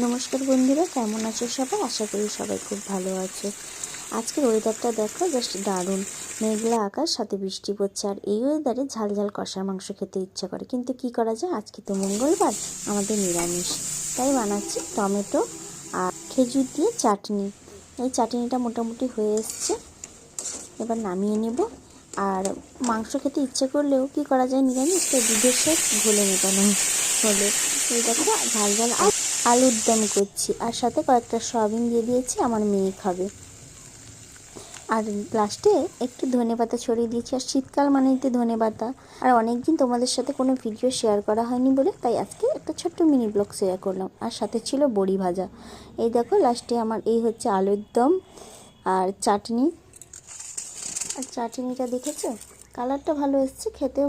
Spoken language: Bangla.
নমস্কার বন্ধুরা, কেমন আছো সবাই? আশা করি সবাই খুব ভালো আছো। আজকের ওয়েদারটা দেখো, জাস্ট দারুণ। মেঘলা আকাশ, সাথে বৃষ্টি পড়ছে। আর এই ওয়েদারে ঝাল ঝাল কষা মাংস খেতে ইচ্ছা করে, কিন্তু কি করা যায়, আজকে তো মঙ্গলবার, আমাদের নিরামিষ। তাই বানাচ্ছি টমেটো আর খেজুর দিয়ে চাটনি। এই চাটনিটা মোটামুটি হয়ে এসছে, এবার নামিয়ে নেব। আর মাংস খেতে ইচ্ছে করলেও কি করা যায়, নিরামিষ তো দুধের সাথে ঘোলে মেটানো হলে। এই দেখো, ঝাল ঝাল আলুর দম করছি, আর সাথে কয়েকটা সয়াবিন দিয়ে দিয়েছি, আমার মেয়ে খাবে। আর লাস্টে একটু ধনেপাতা ছড়িয়ে দিয়েছি। আর শীতকাল মানেই তো ধনেপাতা। আর অনেক দিন তোমাদের সাথে কোনো ভিডিও শেয়ার করা হয়নি বলে তাই আজকে একটা ছোট্ট মিনি ব্লগ শেয়ার করলাম। আর সাথে ছিল বড়ি ভাজা। এই দেখো, লাস্টে আমার এই হচ্ছে আলুর দম আর চাটনি। আর চাটনিটা দেখেছো, কালারটা ভালো এসছে, খেতেও